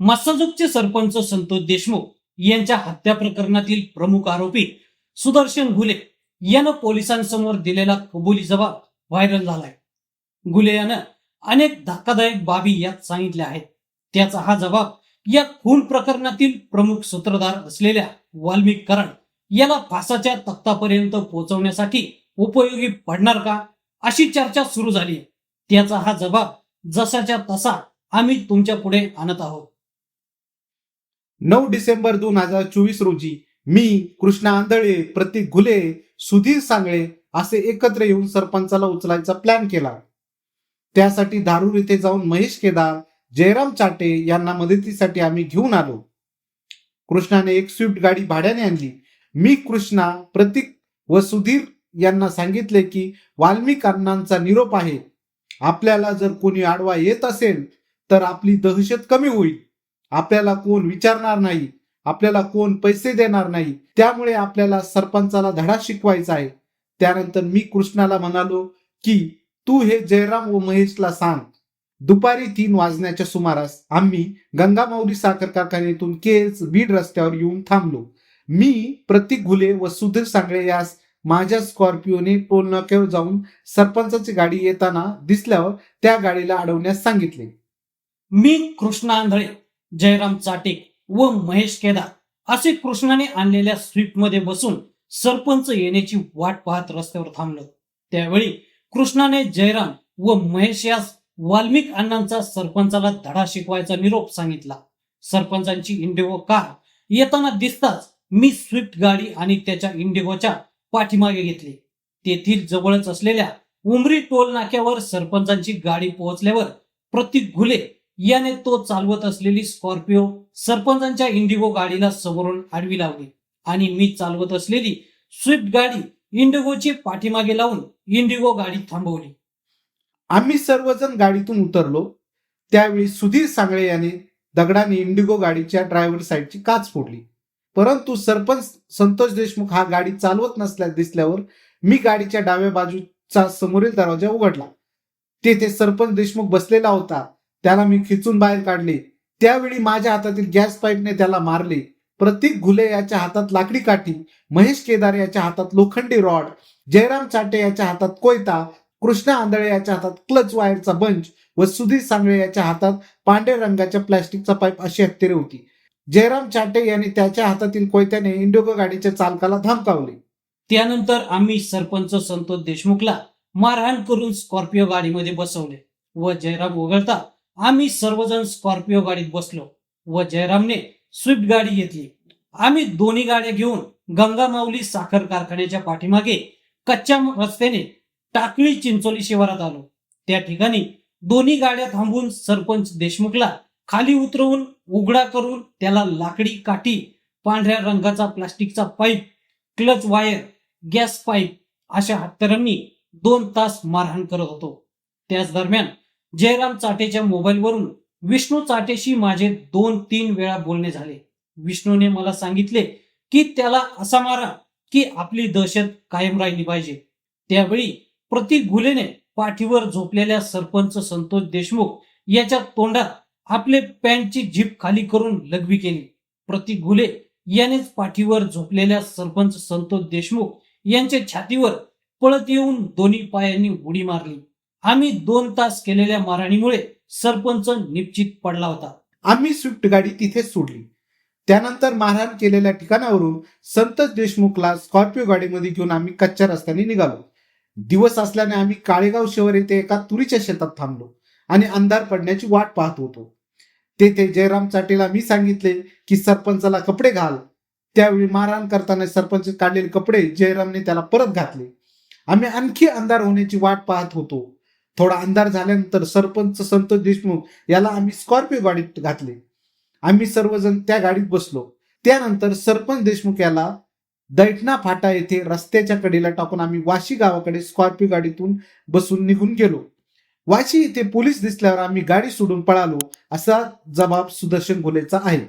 मस्साजोगचे सरपंच संतोष देशमुख यांच्या हत्या प्रकरणातील प्रमुख आरोपी सुदर्शन घुले यानं पोलिसांसमोर दिलेला कबुली जबाब व्हायरल झालाय. घुले यानं अनेक धक्कादायक बाबी यात सांगितल्या आहेत. त्याचा हा जबाब या खून प्रकरणातील प्रमुख सूत्रधार असलेल्या वाल्मिक कराड याला फासाच्या तख्तापर्यंत पोहोचवण्यासाठी उपयोगी पडणार का, अशी चर्चा सुरू झाली आहे. त्याचा हा जबाब जसाच्या तसा आम्ही तुमच्या पुढे आणत आहोत. 9 डिसेंबर 2024 रोजी मी, कृष्णा आंधळे, प्रतीक घुले, सुधीर सांगळे असे एकत्र येऊन सरपंचाला उचलायचा प्लॅन केला. त्यासाठी धारूर येथे जाऊन महेश केदार, जयराम चाटे यांना मदतीसाठी आम्ही घेऊन आलो. कृष्णाने एक स्विफ्ट गाडी भाड्याने आणली. मी, कृष्णा, प्रतीक व सुधीर यांना सांगितले की वाल्मिक अण्णांचा निरोप आहे. आपल्याला जर कोणी आडवा येत असेल तर आपली दहशत कमी होईल. आपल्याला कोण विचारणार नाही, आपल्याला कोण पैसे देणार नाही. त्यामुळे आपल्याला सरपंचाला धडा शिकवायचा आहे. त्यानंतर मी कृष्णाला म्हणालो की तू हे जयराम व महेशला सांग. दुपारी 3 वाजण्याच्या सुमारास आम्ही गंगामाऊली साखर कारखान्यातून केज बीड रस्त्यावर येऊन थांबलो. मी, प्रतीक घुले व सुधीर सांगळे यास माझ्या स्कॉर्पिओने टोल नाक्यावर जाऊन सरपंचाची गाडी येताना दिसल्यावर त्या गाडीला अडवण्यास सांगितले. मी, कृष्णा आंधळे, जयराम चाटे व महेश केदार असे कृष्णाने आणलेल्या स्विफ्ट मध्ये बसून सरपंच येण्याची वाट पाहत रस्त्यावर थांबलो. त्यावेळी कृष्णाने जयराम व महेश यास वाल्मिक अण्णांचा सरपंचाला धडा शिकवायचा निरोप सांगितला. सरपंचांची इंडिगो कार येताना दिसताच मी स्विफ्ट गाडी आणि त्याच्या इंडिगोच्या पाठीमागे घेतली. तेथील जवळच असलेल्या उमरी टोल नाक्यावर सरपंचांची गाडी पोहोचल्यावर प्रतीक घुले याने तो चालवत असलेली स्कॉर्पिओ सरपंचांच्या इंडिगो गाडीला समोरून आडवी लावली आणि मी चालवत असलेली स्विफ्ट गाडी इंडिगोची पाठीमागे लावून इंडिगो गाडी थांबवली. आम्ही सर्वजण गाडीतून उतरलो. त्यावेळी सुधीर सांगळे याने दगडाने इंडिगो गाडीच्या ड्रायव्हर साईडची काच फोडली. परंतु सरपंच संतोष देशमुख हा गाडी चालवत नसल्यास दिसल्यावर मी गाडीच्या डाव्या बाजूचा समोरील दरवाजा उघडला. तेथे सरपंच देशमुख बसलेला होता. त्याला मी खिचून बाहेर काढले. त्यावेळी माझ्या हातातील गॅस पाईपने त्याला मारले. प्रतीक घुले याच्या हातात लाकडी काठी, महेश केदार याच्या हातात लोखंडी रॉड, जयराम चाटे याच्या हातात कोयता, कृष्णा आंधळे याच्या हातात क्लच वायरचा बंच व सुधीर सांगळे याच्या हातात पांढऱ्या रंगाच्या प्लास्टिकचा पाईप अशी हत्यारे होती. जयराम चाटे यांनी त्याच्या हातातील कोयत्याने इंडिगो गाडीच्या चालकाला धमकावले. त्यानंतर आम्ही सरपंच संतोष देशमुखला मारहाण करून स्कॉर्पिओ गाडीमध्ये बसवले व जयराम वगळता आम्ही सर्वजण स्कॉर्पिओ गाडीत बसलो व जयरामने स्विफ्ट गाडी घेतली. आम्ही दोन्ही गाड्या घेऊन गंगामाऊली साखर कारखान्याच्या पाठीमागे कच्च्या रस्त्याने टाकळी चिंचोली शिवारात आलो. त्या ठिकाणी दोन्ही गाड्या थांबवून सरपंच देशमुखला खाली उतरवून उघडा करून त्याला लाकडी काठी, पांढऱ्या रंगाचा प्लास्टिकचा pipe, clutch wire, gas pipe अशा हत्यारांनी 2 तास मारहाण करत होतो. त्याच दरम्यान जयराम चाटेच्या मोबाईलवरून विष्णू चाटेशी माझे 2-3 वेळा बोलणे झाले. विष्णूने मला सांगितले की त्याला असा मारा की आपली दहशत कायम राहिली पाहिजे. त्यावेळी प्रतीक घुलेने पाठीवर झोपलेल्या सरपंच संतोष देशमुख याच्या तोंडात आपले पॅन्टची झिप खाली करून लघवी केली. प्रतीक घुले यानेच पाठीवर झोपलेल्या सरपंच संतोष देशमुख यांच्या छातीवर पळत येऊन दोन्ही पायांनी उडी मारली. आम्ही 2 तास केलेल्या मारहाणीमुळे सरपंच निश्चित पडला होता. आम्ही स्विफ्ट गाडी तिथेच सोडली. त्यानंतर मारहाण केलेल्या ठिकाणावरून संतोष देशमुखला स्कॉर्पिओ गाडीमध्ये घेऊन आम्ही कच्च्या रस्त्याने निघालो. दिवस असल्याने आम्ही काळेगाव शहर येथे एका तुरीच्या शेतात थांबलो आणि अंधार पडण्याची वाट पाहत होतो. तेथे जयराम चाटेला मी सांगितले की सरपंचाला कपडे घाल. त्यावेळी मारहाण करताना सरपंच काढलेले कपडे जयरामने त्याला परत घातले. आम्ही आणखी अंधार होण्याची वाट पाहत होतो. थोडा अंधार झाल्यानंतर सरपंच संतोष देशमुख याला आम्ही स्कॉर्पिओ गाडीत घातले. आम्ही सर्वजण त्या गाडीत बसलो. त्यानंतर सरपंच देशमुख याला दैठणा फाटा येथे रस्त्याच्या कडेला टाकून आम्ही वाशी गावाकडे स्कॉर्पिओ गाडीतून बसून निघून गेलो. वाशी येथे पोलीस दिसल्यावर आम्ही गाडी सोडून पळालो असा जबाब सुदर्शन घुलेचा आहे.